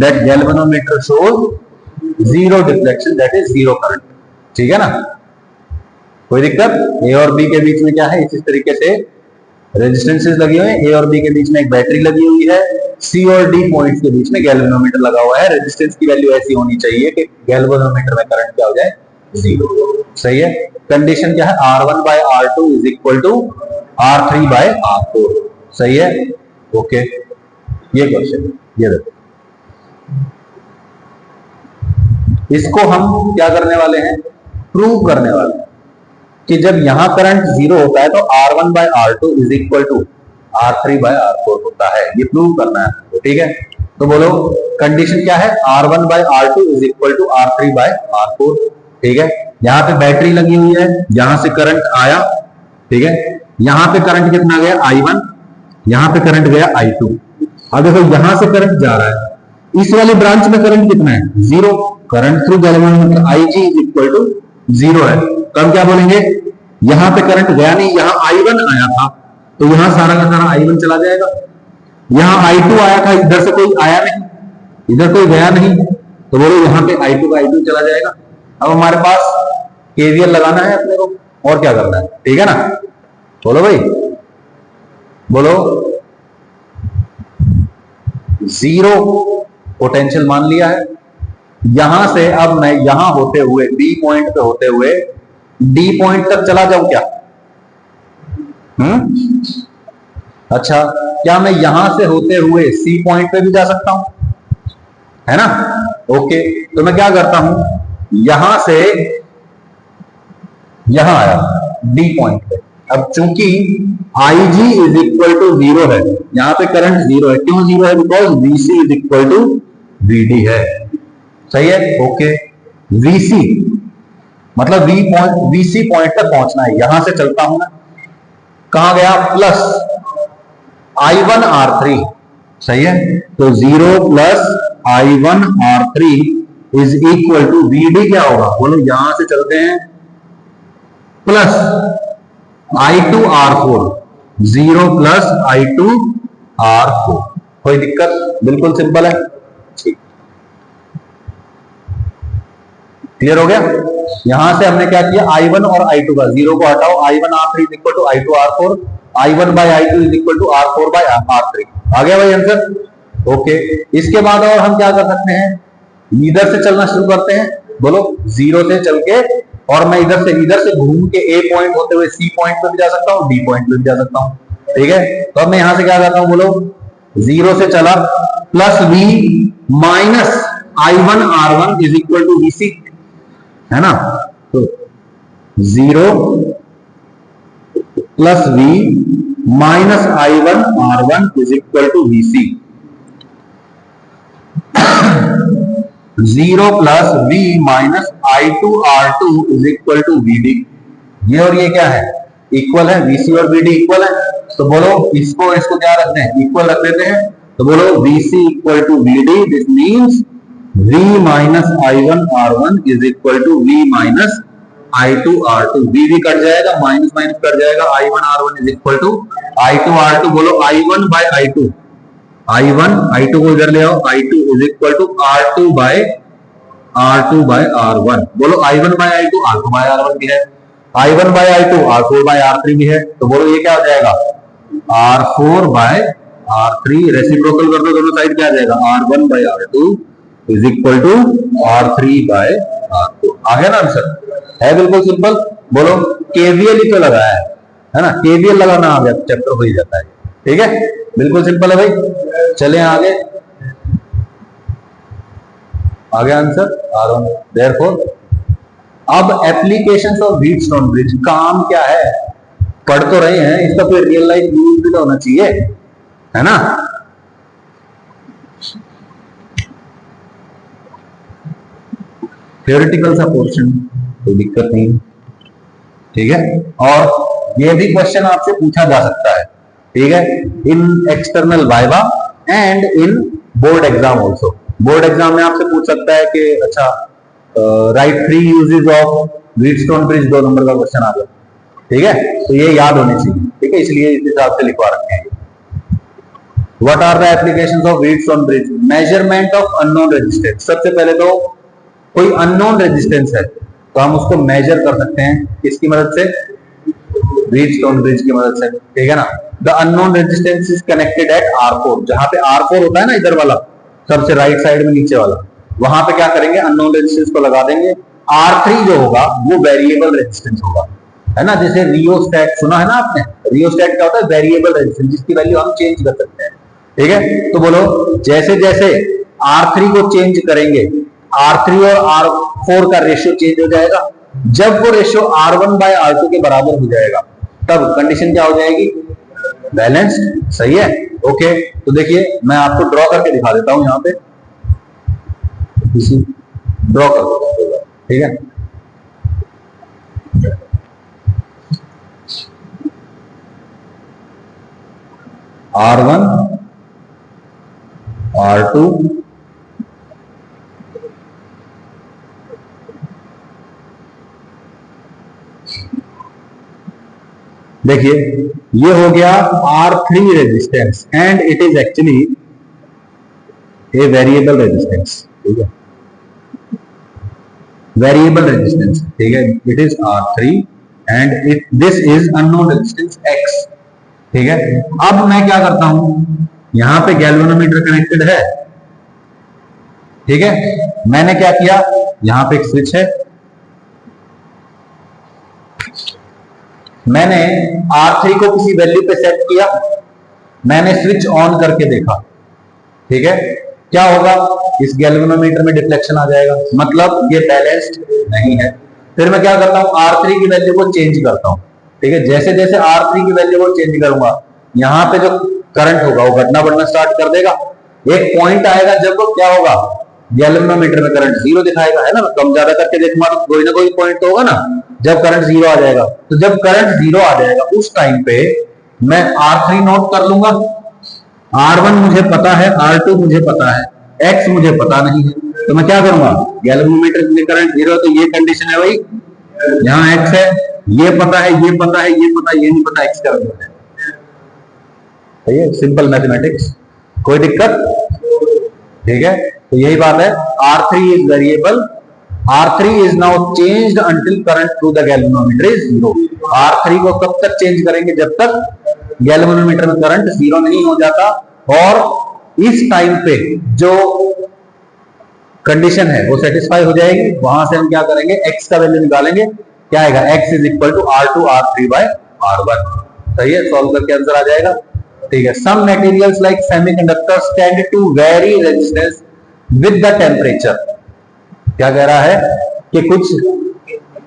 that galvanometer shows zero deflection, that is zero current. ठीक है ना? कोई दिक्कत? A और B के बीच में क्या है? इस तरीके से रेजिस्टेंसेस लगी हुई है, A और B के बीच में एक बैटरी लगी हुई है, C और D पॉइंट्स के बीच में गैल्वेनोमीटर लगा हुआ है। रेजिस्टेंस की वैल्यू ऐसी होनी चाहिए कि गैल्वेनोमीटर में करंट क्या हो जाए? जीरो। सही है। कंडीशन क्या है? R1/R2 is equal to R3/R4। सही है, ओके। ये क्वेश्चन, ये देखो, इसको हम क्या करने वाले हैं? प्रूव करने वाले हैं कि जब यहां करंट जीरो होता है तो R1/R2 is equal to R3/R4 होता है। ये प्रूव करना है, ठीक है। तो बोलो कंडीशन क्या है? R1/R2 is equal to R3/R4, ठीक है। यहां पे बैटरी लगी हुई है, यहां से करंट आया, ठीक है। यहां पे करंट कितना गया? I1, यहां पे करंट गया I2। अब देखो यहां से करंट जा रहा है, इस वाली ब्रांच में करंट कितना है? Zero. Current through galvanometer IG is equal to zero है, तो हम क्या बोलेंगे? यहां पे करंट गया नहीं, यहां I1 आया था, तो यहां सारा का सारा I1 चला जाएगा। यहां I2 आया था, इधर से कोई आया नहीं, इधर कोई गया नहीं, तो बोलो यहां पे I2 का I2 चला जाएगा। अब हमारे पास केवीएल लगाना है अपने को, और क्या करना है, ठीक है ना? बोलो भाई, बोलो। जीरो पोटेंशियल मान लिया है, यहां से अब मैं यहां होते हुए बी पॉइंट पे होते हुए डी पॉइंट तक चला जाऊं क्या? अच्छा, क्या मैं यहां से होते हुए सी पॉइंट पे भी जा सकता हूं? है ना? ओके, तो मैं क्या करता हूं, यहां से यहां आया डी पॉइंट पे। अब चूंकि IG is equal to zero है, यहां पे करंट जीरो है। क्यों जीरो है? Because VC is equal to VD है। सही है, ओके। VC मतलब VC पॉइंट तक पहुंचना है, यहां से चलता हूं मैं, कहां गया? Plus I1 R3। सही है, तो 0 plus I1 R3 is equal to VD क्या होगा? बोलो, यहां से चलते हैं plus I2 R4, 0 plus I2 R4। कोई दिक्कत? बिल्कुल सिंपल है, ठीक। क्लियर हो गया? यहां से हमने क्या किया? I1 और I2 का जीरो को हटाओ, I1 R3 is equal to I2 R4, I1/I2 is equal to R4/R3। आ गया भाई आंसर? ओके। इसके बाद और हम क्या कर सकते हैं? इधर से चलना शुरू करते हैं, बोलो जीरो से चल के, और मैं इधर से घूम के ए पॉइंट होते हुए सी पॉइंट पे भी जा सकता हूँ, डी पॉइंट पे भी जा सकता हूँ। ठीक है, तो अब मैं यहां से क्या करता हूं, बोलो जीरो से चला plus V minus I1R1 is equal to VC, है ना। तो zero plus V minus I1R1 is equal to VC, zero plus V minus I2R2 is equal to VD। ये और ये क्या है, इक्वल है, VC और VD इक्वल है। तो बोलो इसको क्या रखते हैं, इक्वल रख देते हैं। तो बोलो VC equal to VD, this means V minus I1R1 is equal to V minus I2R2। V cut जाएगा, माइनस माइनस कट जाएगा, I1R1 is equal to I2R2। बोलो I1 बाय I2, I2 को इधर ले आओ, I2 is equal to R2 bye R1। बोलो I1 bye I2 R2 bye R1 भी है, I1 bye I2 R4 bye R3 भी है। तो बोलो ये क्या हो जाएगा, R4 बाय R3, रेसिप्रोकल कर दो दोनों साइड, क्या आ जाएगा, R1 by R2 is equal to R3 by R4। आ गया ना आंसर, है बिल्कुल सिंपल। बोलो केवीएल ही तो लगाया है ना, केवीएल लगाना आ गया, चैप्टर हो ही जाता है। ठीक है, बिल्कुल सिंपल है भाई। चले आगे, आंसर R1। देयरफॉर अब एप्लीकेशंस ऑफ व्हीटस्टोन ब्रिज, काम क्या है, पढ़ तो रहे हैं, इसका कोई रियल लाइफ यूज भी तो होना चाहिए, है ना। थ्योरेटिकल सा पोर्शन, कोई दिक्कत नहीं, ठीक है। और ये भी क्वेश्चन आपसे पूछा जा सकता है, ठीक है, इन external viva and in board exam also. Board exam में आपसे पूछ सकता है कि अच्छा right 3 uses of Wheatstone bridge, 2 number का क्वेश्चन आ गया, ठीक है। तो ये याद होने चाहिए, ठीक है, इसलिए इस हिसाब से लिखवा रखे हैं। What are the applications of Wheatstone bridge, measurement of unknown resistance. सबसे पहले तो कोई अननोन रेजिस्टेंस है तो हम उसको मेजर कर सकते हैं, किसकी मदद से, व्हीटस्टोन ब्रिज की मदद से, ठीक है ना। The unknown resistance is connected eight R4, जहां पे R4 होता है ना, इधर वाला सबसे राइट साइड में नीचे वाला, वहां पे क्या करेंगे, अननोन रेजिस्टेंस को लगा देंगे। R3 जो होगा वो वेरिएबल रेजिस्टेंस होगा, है ना। जैसे रियोस्टेट सुना है ना आपने, रियोस्टेट क्या होता है, वेरिएबल रेजिस्टेंस, जिसकी वैल्यू हम चेंज कर सकते हैं, ठीक है। तो बोलो जैसे जैसे R3 को चेंज करेंगे, R3 और R4 का रेशियो चेंज हो जाएगा। जब वो रेशियो R1 बाय R2 के बराबर हो जाएगा, तब कंडीशन क्या हो जाएगी, बैलेंस्ड, सही है, ओके। तो देखिए मैं आपको ड्रॉ करके दिखा देता हूं, यहां पे ड्रॉ कर दो, ठीक है। R1 R2 देखिए ये हो गया R3 resistance and it is actually a variable resistance, ठीक है, वेरिएबल रेजिस्टेंस, ठीक है। It is R3 and it this is unknown resistance X, ठीक है। अब मैं क्या करता हूं, यहां पे गैल्वेनोमीटर कनेक्टेड है, ठीक है। मैंने क्या किया, यहां पे एक स्विच है, मैंने R3 को किसी वैल्यू पे सेट किया, मैंने स्विच ऑन करके देखा, ठीक है। क्या होगा, इस गैल्वेनोमीटर में डिफ्लेक्शन आ जाएगा, मतलब ये बैलेंस्ड नहीं है। फिर मैं क्या करता हूं, R3 की वैल्यू को चेंज करता हूं, ठीक है। जैसे जैसे R3 की वैल्यू को चेंज करूंगा, यहां पे जो करंट होगा वो घटना बढ़ना स्टार्ट कर देगा। एक पॉइंट आएगा जब वो क्या होगा, गैल्वेनोमीटर में करंट 0 दिखाएगा, है ना। कम ज्यादा करके देखूंगा तो कोई ना कोई पॉइंट तो होगा ना, जब करंट 0 आ जाएगा। तो जब करंट 0 आ जाएगा उस टाइम पे मैं R3 नोट कर लूंगा, R1 मुझे पता है, R2 मुझे पता है, X मुझे पता नहीं है। तो मैं क्या करूंगा, गैल्वेनोमीटर में करंट 0 तो ये कंडीशन है भाई, यहाँ X है, ये पता है, ये पता है, ये पता है, ये नहीं पता, X कर दूंगा, सही है, सिंपल मैथमेटिक्स, कोई दिक्कत, ठीक है। तो यही बात है, R3 is variable, R3 is now changed until current through the galvanometer is 0। R3 को कब तक चेंज करेंगे, जब तक गैल्वेनोमीटर में करंट 0 नहीं हो जाता। और इस टाइम पे जो कंडीशन है वो सेटिस्फाई हो जाएगी, वहां से हम क्या करेंगे, एक्स का वैल्यू निकालेंगे, क्या आएगा, X is equal to R2 R3 by R1। सही है, सॉल्व करके आंसर आ जाएगा। ठीक है, some materials like semiconductors tend to vary resistance with the temperature. क्या कह रहा है कि कुछ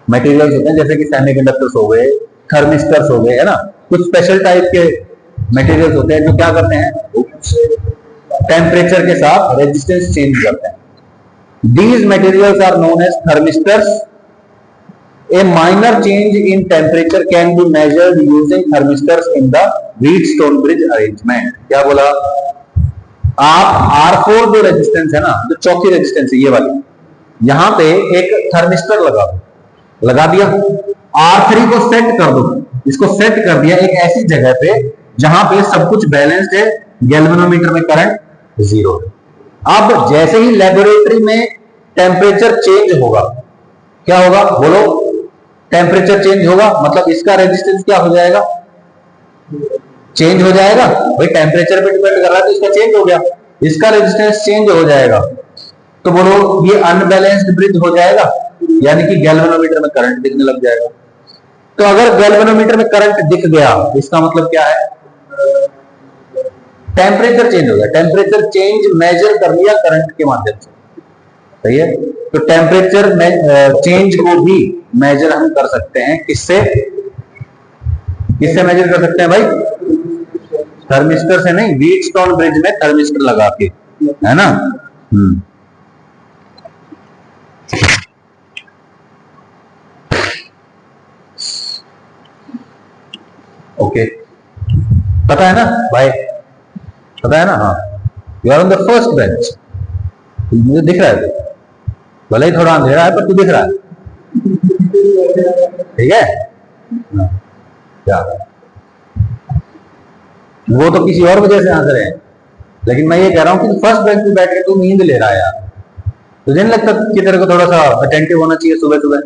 मटेरियल्स होते हैं जैसे कि सेमीकंडक्टर्स हो गए, थर्मिस्टर्स हो गए, है ना, कुछ स्पेशल टाइप के मटेरियल्स होते हैं जो क्या करते हैं, टेम्परेचर के साथ रेजिस्टेंस चेंज करते हैं। These materials are known as thermistors. A minor change in temperature can be measured using thermistors in the Wheatstone bridge arrangement. क्या बोला, आप R4 जो रेजिस्टेंस है ना, जो चौकी रेजिस्टेंस है ये वाली, यहां पे एक थर्मिस्टर लगा दिया, R3 को सेट कर दो, इसको सेट कर दिया एक ऐसी जगह पे जहां पे सब कुछ बैलेंस्ड है, गैल्वेनोमीटर में करंट 0 है। अब जैसे ही लेबोरेटरी में टेम्परेचर चेंज होगा, क्या होगा बोलो, टेम्परेचर चेंज होगा, मतलब इसका रेजिस्टेंस क्या हो जाएगा, चेंज हो जाएगा। भाई टेम्परेचर पे डिपेंड कर रहा है तो इसका चेंज हो गया, इसका रेजिस्टेंस चेंज हो जाएगा, तो बोलो ये अनबैलेंस्ड ब्रिज हो जाएगा, यानी कि गैल्वेनोमीटर में करंट दिखने लग जाएगा। तो अगर गैल्वेनोमीटर में करंट दिख गया, इसका मतलब क्या है, टेम्परेचर चेंज हो गया, टेम्परेचर चेंज मेजर कर लिया करंट के माध्यम से। सही है, तो टेम्परेचर चेंज को भी मेजर हम कर सकते हैं, किससे मेजर कर सकते हैं भाई, थर्मिस्टर से नहीं, व्हीटस्टोन ब्रिज में थर्मिस्टर लगा के, है ना। ओके, पता है ना भाई, पता है ना, हाँ, you are on the first bench, मुझे दिख रहा है, भले ही थोड़ा अंधेरा है पर तू दिख रहा है, ठीक है, क्या वो तो किसी और वजह से आंसर है, लेकिन मैं ये कह रहा हूं कि फर्स्ट बेंच पे बैठ के तू नींद ले रहा है यार, तुझे नहीं लगता कि तेरे को थोड़ा सा अटेंटिव होना चाहिए सुबह सुबह।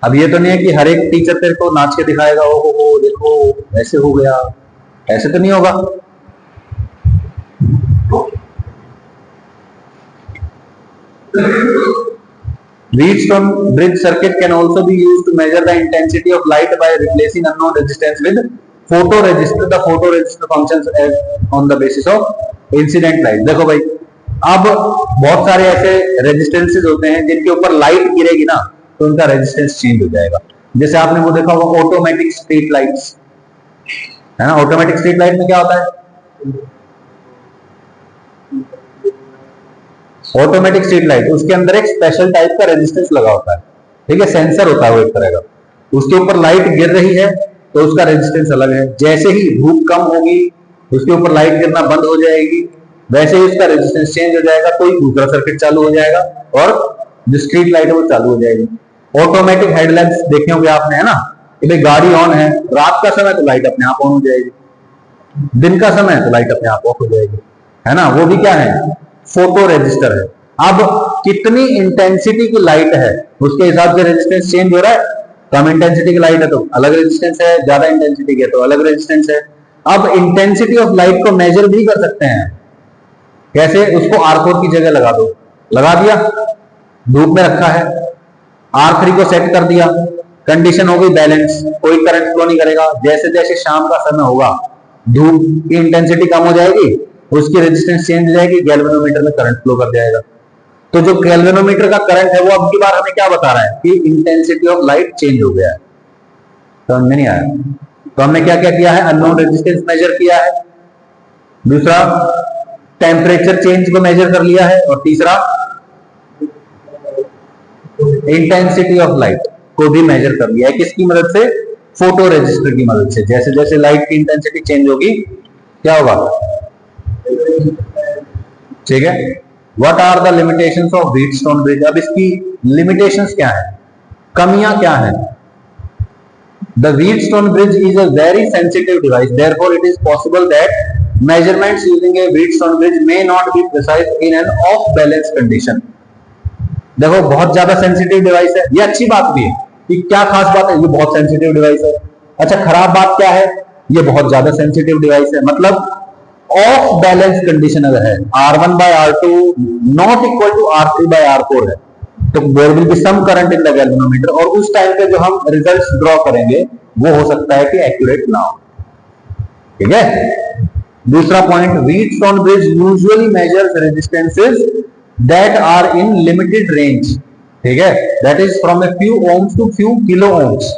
अब ये तो नहीं है कि हर एक टीचर तेरे को नाच के दिखाएगा, ओ देखो ऐसे हो गया, ऐसे तो नहीं होगा। Wheatstone bridge circuit can also be used to measure the intensity of light by replacing unknown resistance with photoresistor. The photoresistor functions as on the basis of incident light. देखो भाई, अब बहुत सारे ऐसे रेजिस्टेंसेज होते हैं जिनके ऊपर लाइट गिरेगी ना तो उनका रेजिस्टेंस चेंज हो जाएगा। जैसे आपने वो देखा होगा ऑटोमेटिक स्ट्रीट लाइट्स, है ना, ऑटोमेटिक स्ट्रीट लाइट में क्या होता है, ऑटोमेटिक स्ट्रीट लाइट, उसके अंदर एक स्पेशल टाइप का रेजिस्टेंस लगा होता है, ठीक है, सेंसर होता है वो एक तरह का, उसके ऊपर लाइट गिर रही है तो उसका रेजिस्टेंस अलग है, जैसे ही धूप कम होगी उसके ऊपर लाइट गिरना बंद हो जाएगी, वैसे ही उसका रेजिस्टेंस चेंज हो जाएगा, कोई दूसरा सर्किट चालू हो जाएगा और जो स्ट्रीट लाइट है वो चालू हो जाएगी। ऑटोमेटिक हेडलैम्प्स देखे होंगे आपने, है ना, कि भाई गाड़ी ऑन है, रात का समय तो लाइट अपने आप ऑन हो जाएगी, दिन का समय तो लाइट अपने आप ऑफ हो जाएगी, है ना, वो भी क्या है, फोटो रेजिस्टर है। अब कितनी इंटेंसिटी की लाइट है उसके हिसाब से रेजिस्टेंस चेंज हो रहा है, कम इंटेंसिटी की लाइट है तो अलग रेजिस्टेंस है, ज्यादा इंटेंसिटी की है तो अलग रेजिस्टेंस है। अब इंटेंसिटी ऑफ लाइट को मेजर भी कर सकते हैं, कैसे, उसको R4 की जगह लगा दो, लगा दिया, धूप में रखा है, R3 को सेट कर दिया, कंडीशन हो गई बैलेंस, कोई करंट फ्लो नहीं करेगा, जैसे जैसे शाम का समय होगा धूप की इंटेंसिटी कम हो जाएगी, उसकी रेजिस्टेंस चेंज हो जाएगी, गैल्वेनोमीटर में करंट फ्लो कर जाएगा। तो जो गैल्वेनोमीटर का करंट है वो अब की बार हमें क्या बता रहा है कि इंटेंसिटी ऑफ लाइट चेंज हो गया है, समझ में नहीं आया। तो हमने क्या क्या किया है, अननोन रेजिस्टेंस मेजर किया है, दूसरा टेम्परेचर चेंज को मेजर कर लिया है, और तीसरा इंटेंसिटी ऑफ लाइट को भी मेजर कर लिया है, किसकी मदद से, फोटो रेजिस्टर की मदद से। जैसे जैसे लाइट की इंटेंसिटी चेंज होगी क्या होगा, ठीक है। What are the limitations of Wheatstone bridge, अब इसकी लिमिटेशंस क्या है, कमियां क्या है। The Wheatstone bridge is a very sensitive device, therefore it is possible that measurements using a Wheatstone bridge may not be precise in an off balance condition. देखो बहुत ज्यादा सेंसिटिव डिवाइस है, ये अच्छी बात भी है कि क्या खास बात है, ये बहुत सेंसिटिव डिवाइस है। अच्छा, खराब बात क्या है, ये बहुत ज्यादा सेंसिटिव डिवाइस है, मतलब ऑफ बैलेंस कंडीशन अगर है, R1 by R2 not equal to R3 by R4 है, तो there will be some current in the galvanometer, और उस टाइम पे जो हम रिजल्ट्स ड्रॉ करेंगे वो हो सकता है कि एक्यूरेट ना हो। ठीक है। दूसरा point, Wheatstone bridge usually measures resistances that are in limited range. ठीक है, that is from a few ohms to few kilo ohms.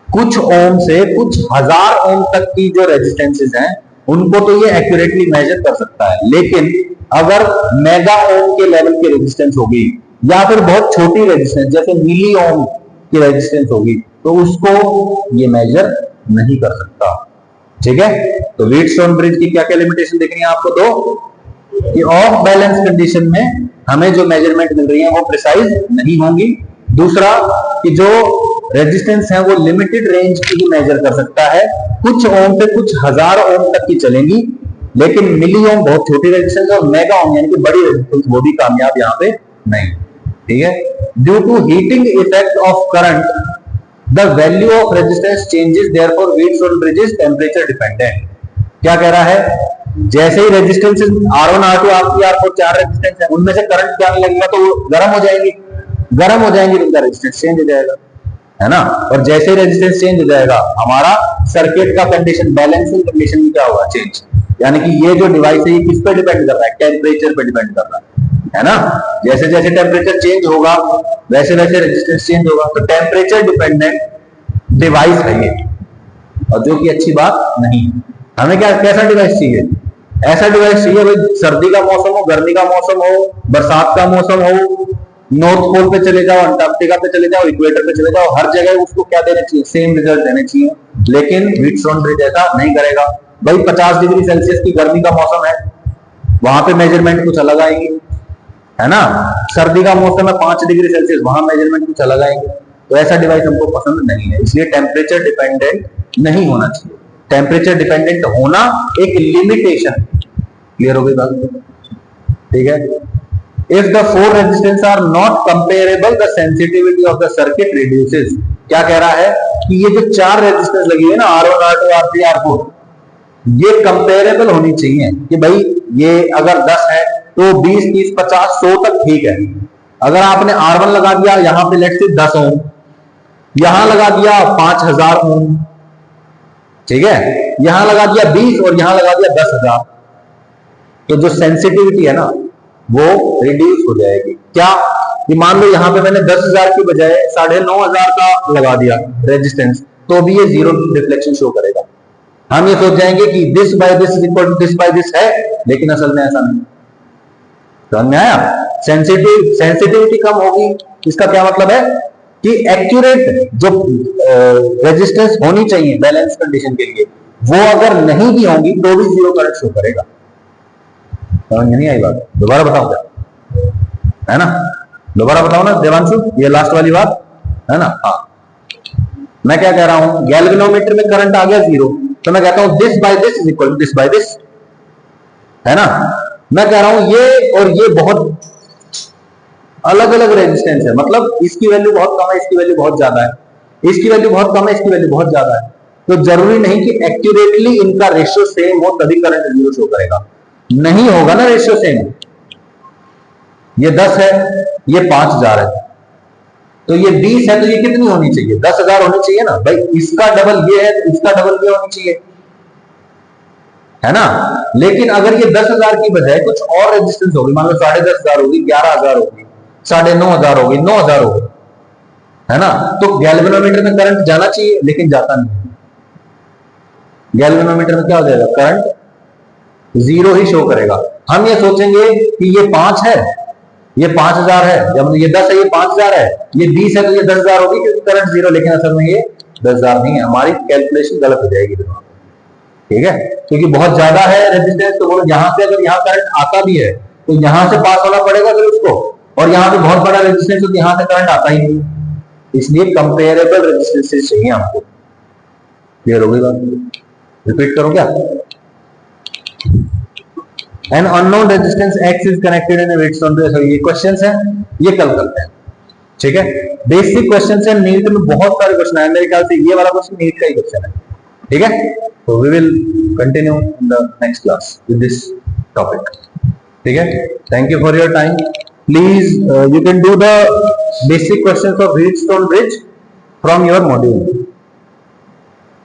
कुछ ओम से कुछ हजार ओम तक की जो रेजिस्टेंसेस हैं उनको तो ये एक्यूरेटली मेजर कर सकता है, लेकिन अगर मेगा ओम के लेवल की रेजिस्टेंस होगी या फिर बहुत छोटी रेजिस्टेंस जैसे मिली ओम की रेजिस्टेंस होगी तो उसको ये मेजर नहीं कर सकता। ठीक है, तो व्हीटस्टोन ब्रिज की क्या क्या लिमिटेशन देखनी है आपको? दो, कि ऑफ बैलेंस कंडीशन में हमें जो मेजरमेंट मिल रही है वो प्रिसाइज नहीं होंगी। दूसरा, कि जो रेजिस्टेंस है वो लिमिटेड रेंज की ही मेजर कर सकता है, कुछ ओम से कुछ हजार ओम तक की चलेंगी, लेकिन मिली ओम बहुत छोटी रेजिस्टेंस और मेगा ओम यानी कि बड़ी रेजिस्टेंस वो भी कामयाब यहाँ पे नहीं। ठीक है, due to heating effect of current the value of resistance changes, therefore Wheatstone bridge is temperature dependent. क्या कह रहा है? जैसे ही resistance R1 R2 R3 R4 चार रेजिस्टेंस है, उनमें से करंट जाने लगेगा तो वो गर्म हो जाएंगी, गर्म हो जाएंगे तो उनका रेजिस्टेंस चेंज हो जाएगा, है ना। और जैसे ही रेजिस्टेंस चेंज हो जाएगा हमारा सर्किट का कंडीशन, बैलेंसिंग कंडीशन में क्या होगा? चेंज। यानी कि ये जो डिवाइस है ये किस पे डिपेंड कर रहा है? टेम्परेचर पे डिपेंड कर रहा है ना। जैसे जैसे टेम्परेचर चेंज होगा वैसे वैसे रेजिस्टेंस चेंज होगा, तो टेम्परेचर डिपेंडेंट डिवाइस है ये, और जो कि अच्छी बात नहीं। हमें क्या कैसा डिवाइस चाहिए? ऐसा डिवाइस चाहिए भाई, सर्दी का मौसम हो, गर्मी का मौसम हो, बरसात का मौसम हो, नॉर्थ पोल पे चले जाओ, अंटार्कटिका पे चले जाओ, इक्वेटर पे चले जाओ, हर जगह उसको क्या देना चाहिए? सेम रिजल्ट देने चाहिए। लेकिन व्हीटस्टोन ब्रिज ऐसा नहीं करेगा। भाई 50 डिग्री सेल्सियस की गर्मी का मौसम है, वहां पे मेजरमेंट कुछ अलग आएंगे, है ना। सर्दी का मौसम है 5 डिग्री सेल्सियस, वहां मेजरमेंट कुछ अलग आएंगे। तो ऐसा डिवाइस हमको पसंद नहीं है, इसलिए टेम्परेचर डिपेंडेंट नहीं होना चाहिए। टेम्परेचर डिपेंडेंट होना एक लिमिटेशन। क्लियर हो गई बात? ठीक है। If the four resistance are not comparable, the sensitivity of the circuit reduces। क्या कह रहा है? कि ये जो चार रेजिस्टेंस लगी है ना, R1 R2 R3 R4, ये कंपेरेबल होनी चाहिए। कि भाई ये अगर 10 है तो 20 30 50 100 तक ठीक है। अगर आपने R1 लगा दिया यहां पे लेट्स से 10 ओम, यहां लगा दिया 5000 ओम, ठीक है, यहां लगा दिया 20 और यहां लगा दिया 10,000, तो जो सेंसिटिविटी है ना वो रिड्यूस हो जाएगी। क्या? कि मान लो यहां पे मैंने 10,000 की बजाय 9,500 का लगा दिया रेजिस्टेंस, तो भी ये जीरो रिफ्लेक्शन शो करेगा। हम ये सोच जाएंगे कि this by this is equal to this by this है, लेकिन असल में ऐसा नहीं। समझ में आया? सेंसिटिविटी कम होगी, इसका क्या मतलब है? कि एक्यूरेट जो रेजिस्टेंस होनी चाहिए बैलेंस कंडीशन के लिए वो अगर नहीं भी होंगी तो भी जीरो करंट शो करेगा। समझ नहीं आई बात? दोबारा बताऊं क्या? है ना, दोबारा बताओ ना देवांशु, ये लास्ट वाली बात है ना। हाँ, मैं क्या कह रहा हूं? गैल्वेनोमीटर में करंट आ गया जीरो, तो मैं कहता हूं this by this is equal to this by this, है ना। मैं कह रहा हूं ये और ये बहुत अलग अलग रेजिस्टेंस है, मतलब इसकी वैल्यू बहुत कम है, इसकी वैल्यू बहुत ज्यादा है, इसकी वैल्यू बहुत कम है, इसकी वैल्यू बहुत ज्यादा है। तो जरूरी नहीं कि एक्यूरेटली इनका रेशियो सेम हो तभी करंट जीरो शो करेगा। नहीं होगा ना रेशियो सेम। ये 10 है, ये 5000 है, तो ये 20 है, तो ये कितनी होनी चाहिए? 10,000 होनी चाहिए ना भाई। इसका डबल ये है तो इसका डबल ये होनी चाहिए, है ना। लेकिन अगर ये 10,000 की बजाय कुछ और रेजिस्टेंस होगी, मान लो 10,500 होगी, 11,000 होगी, 9,500 होगी, 9,000 होगी, है ना, तो गैल्वेनोमीटर में करंट जाना चाहिए लेकिन जाता नहीं। गैल्वेनोमीटर में क्या हो जाएगा? करंट जीरो ही शो करेगा। हम ये सोचेंगे कि ये 5 है, ये 5000 है, जब ये 10 है, ये 5000 है, ये 20 है तो ये 10,000 होगी क्योंकि करंट जीरो, लेकिन असल में ये 10,000 नहीं है। हमारी कैलकुलेशन गलत हो जाएगी, ठीक है, क्योंकि बहुत ज्यादा है रेजिस्टेंस, तो बोलो यहां से अगर यहां करंट आता भी है तो यहां से पास होना पड़ेगा फिर उसको, और यहां पे बहुत बड़ा रेजिस्टेंस तो यहां से करंट आता ही नहीं, इसलिए कंपेरेबल रेजिस्टेंसेस चाहिए हमको। क्लियर हो गई बात? रिपीट करो क्या? An unknown resistance X is connected in a Wheatstone to, ये क्वेश्चंस हैं, ये कल करते हैं, ठीक है। बेसिक क्वेश्चन है, नीट में बहुत सारे क्वेश्चन है, मेरे ख्याल से ये वाला क्वेश्चन नीट का ही क्वेश्चन है, ठीक है, तो we will continue in the next class with this topic. ठीक है, thank you for your time. Please you can do the basic questions of Wheatstone bridge from your module.